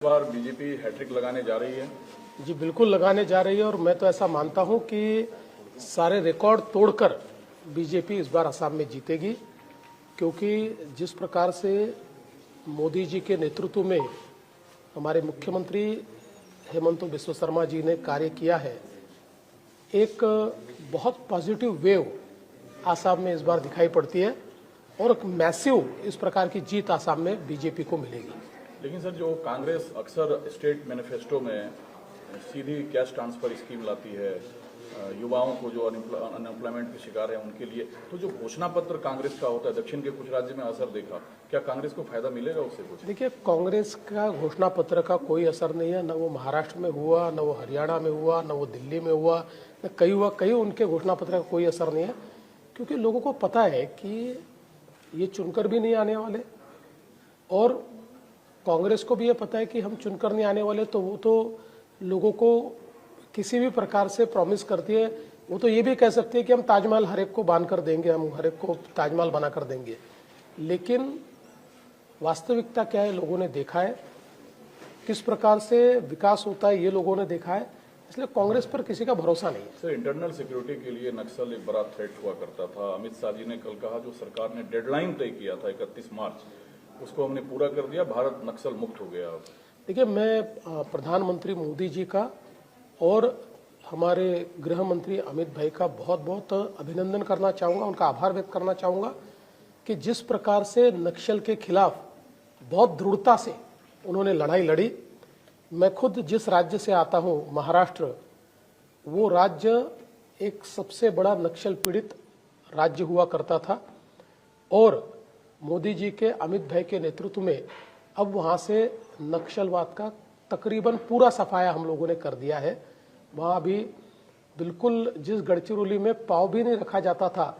बार BJP hat trick लगाने जा रही है। जी बिल्कुल लगाने जा रही है और मैं तो ऐसा मानता हूं कि सारे रिकॉर्ड तोड़कर बीजेपी इस बार असम में जीतेगी, क्योंकि जिस प्रकार से मोदी जी के नेतृत्व में हमारे मुख्यमंत्री हेमंत बिस्वा शर्मा जी ने कार्य किया है, एक बहुत पॉजिटिव वेव असम में इस बार दिखाई पड़ती है और एक मैसिव इस प्रकार की जीत असम में बीजेपी को मिलेगी। लेकिन सर, जो कांग्रेस अक्सर स्टेट मैनिफेस्टो में सीधी कैश ट्रांसफर स्कीम लाती है, युवाओं को जो अनएम्प्लॉयमेंट के शिकार हैं उनके लिए, तो जो घोषणा पत्र कांग्रेस का होता है दक्षिण के कुछ राज्य में असर देखा, क्या कांग्रेस को फायदा मिलेगा उससे कुछ? देखिए, कांग्रेस का घोषणा पत्र का कोई असर नहीं है। न वो महाराष्ट्र में हुआ, न वो हरियाणा में हुआ, न वो दिल्ली में हुआ, न कहीं उनके घोषणा पत्र का कोई असर नहीं है, क्योंकि लोगों को पता है कि ये चुनकर भी नहीं आने वाले और कांग्रेस को भी ये पता है कि हम चुनकर नहीं आने वाले। तो वो तो लोगों को किसी भी प्रकार से प्रॉमिस करती है। वो तो ये भी कह सकती है कि हम ताजमहल हर एक को बांध कर देंगे, हम हर एक को ताजमहल बना कर देंगे, लेकिन वास्तविकता क्या है लोगों ने देखा है, किस प्रकार से विकास होता है ये लोगों ने देखा है, इसलिए कांग्रेस पर किसी का भरोसा नहीं है। सर, इंटरनल सिक्योरिटी के लिए नक्सल एक बड़ा थ्रेट हुआ करता था। अमित शाह जी ने कल कहा जो सरकार ने डेडलाइन तय किया था 31 मार्च, उसको हमने पूरा कर दिया, भारत नक्सल मुक्त हो गया। देखिए, मैं प्रधानमंत्री मोदी जी का और हमारे गृह मंत्री अमित भाई का बहुत बहुत अभिनंदन करना चाहूँगा, उनका आभार व्यक्त करना चाहूँगा कि जिस प्रकार से नक्सल के खिलाफ बहुत दृढ़ता से उन्होंने लड़ाई लड़ी। मैं खुद जिस राज्य से आता हूँ, महाराष्ट्र, वो राज्य एक सबसे बड़ा नक्सल पीड़ित राज्य हुआ करता था और मोदी जी के, अमित भाई के नेतृत्व में अब वहाँ से नक्सलवाद का तकरीबन पूरा सफाया हम लोगों ने कर दिया है। वहाँ अभी बिल्कुल जिस गढ़चिरौली में पाँव भी नहीं रखा जाता था,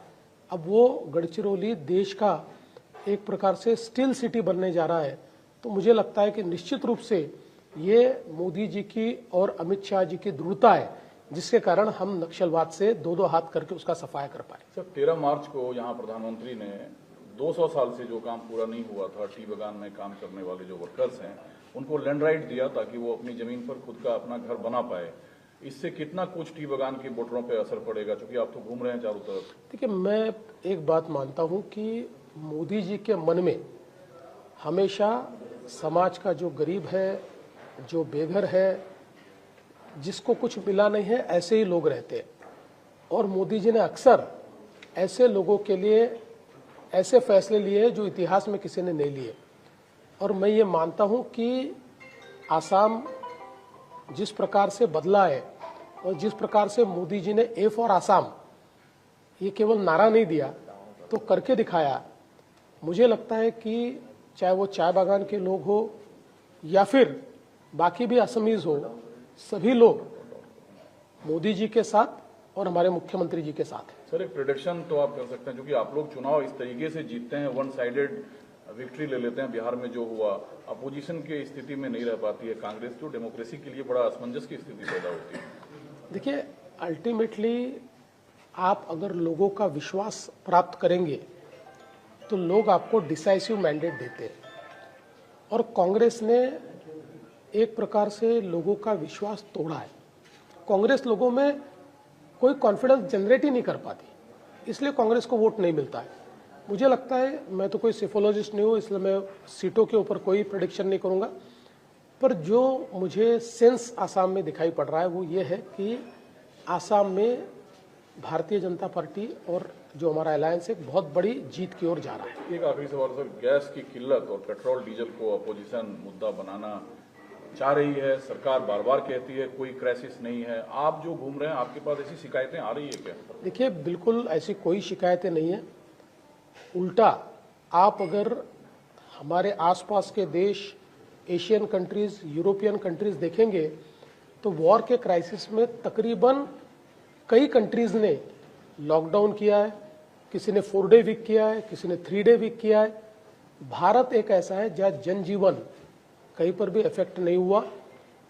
अब वो गढ़चिरौली देश का एक प्रकार से स्टील सिटी बनने जा रहा है। तो मुझे लगता है कि निश्चित रूप से ये मोदी जी की और अमित शाह जी की दृढ़ता है, जिसके कारण हम नक्सलवाद से दो दो हाथ करके उसका सफाया कर पाए। सर, 13 मार्च को यहाँ प्रधानमंत्री ने 200 साल से जो काम पूरा नहीं हुआ था, टी बगान में काम करने वाले जो वर्कर्स हैं उनको लैंड राइट दिया ताकि वो अपनी जमीन पर खुद का अपना घर बना पाए। इससे कितना कुछ टी बगान के वोटरों पे असर पड़ेगा, क्योंकि आप तो घूम रहे हैं चारों तरफ? देखिए, मैं एक बात मानता हूं कि मोदी जी के मन में हमेशा समाज का जो गरीब है, जो बेघर है, जिसको कुछ मिला नहीं है, ऐसे ही लोग रहते हैं और मोदी जी ने अक्सर ऐसे लोगों के लिए ऐसे फैसले लिए जो इतिहास में किसी ने नहीं लिए। और मैं ये मानता हूं कि आसाम जिस प्रकार से बदला है और जिस प्रकार से मोदी जी ने ए फॉर आसाम ये केवल नारा नहीं दिया तो करके दिखाया। मुझे लगता है कि चाहे वो चाय बागान के लोग हो या फिर बाकी भी असमीज हो, सभी लोग मोदी जी के साथ और हमारे मुख्यमंत्री जी के साथ है। सर, एक प्रेडिक्शन तो आप कर सकते हैं, क्योंकि आप लोग चुनाव इस तरीके से जीतते हैं, वन साइडेड विक्ट्री ले लेते हैं। बिहार में जो हुआ, अपोजिशन की स्थिति में नहीं रह पाती है कांग्रेस, जो डेमोक्रेसी के लिए बड़ा असमंजस की स्थिति पैदा होती है। देखिए, अल्टीमेटली आप अगर लोगों का विश्वास प्राप्त करेंगे तो लोग आपको डिसाइसिव मैंडेट देते हैं और कांग्रेस ने एक प्रकार से लोगों का विश्वास तोड़ा है। कांग्रेस लोगों में कोई कॉन्फिडेंस जनरेट ही नहीं कर पाती, इसलिए कांग्रेस को वोट नहीं मिलता है। मुझे लगता है, मैं तो कोई सिफोलॉजिस्ट नहीं हूँ, इसलिए मैं सीटों के ऊपर कोई प्रेडिक्शन नहीं करूँगा, पर जो मुझे सेंस आसाम में दिखाई पड़ रहा है वो ये है कि आसाम में भारतीय जनता पार्टी और जो हमारा अलायंस है बहुत बड़ी जीत की ओर जा रहा है। एक आखिरी सवाल सर, गैस की किल्लत और पेट्रोल डीजल को अपोजिशन मुद्दा बनाना चाह रही है, सरकार बार बार कहती है कोई क्राइसिस नहीं है। आप जो घूम रहे हैं, आपके पास ऐसी शिकायतें आ रही है क्या? देखिए, बिल्कुल ऐसी कोई शिकायतें नहीं है। उल्टा, आप अगर हमारे आसपास के देश, एशियन कंट्रीज, यूरोपियन कंट्रीज देखेंगे तो वॉर के क्राइसिस में तकरीबन कई कंट्रीज ने लॉकडाउन किया है, किसी ने 4 डे वीक किया है, किसी ने 3 डे वीक किया है। भारत एक ऐसा है जहाँ जनजीवन कहीं पर भी इफेक्ट नहीं हुआ।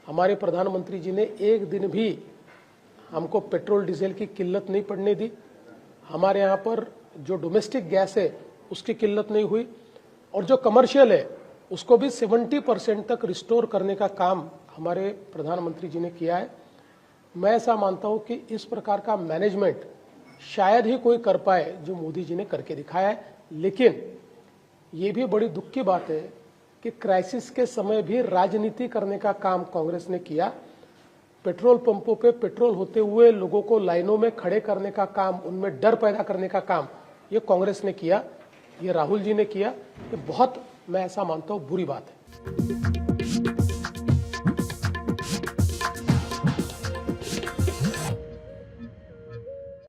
हमारे प्रधानमंत्री जी ने एक दिन भी हमको पेट्रोल डीजल की किल्लत नहीं पड़ने दी। हमारे यहाँ पर जो डोमेस्टिक गैस है उसकी किल्लत नहीं हुई और जो कमर्शियल है उसको भी 70% तक रिस्टोर करने का काम हमारे प्रधानमंत्री जी ने किया है। मैं ऐसा मानता हूं कि इस प्रकार का मैनेजमेंट शायद ही कोई कर पाए जो मोदी जी ने करके दिखाया है। लेकिन ये भी बड़ी दुख की बात है कि क्राइसिस के समय भी राजनीति करने का काम कांग्रेस ने किया। पेट्रोल पंपों पे पेट्रोल होते हुए लोगों को लाइनों में खड़े करने का काम, उनमें डर पैदा करने का काम ये कांग्रेस ने किया, ये राहुल जी ने किया। ये बहुत, मैं ऐसा मानता हूं, बुरी बात है।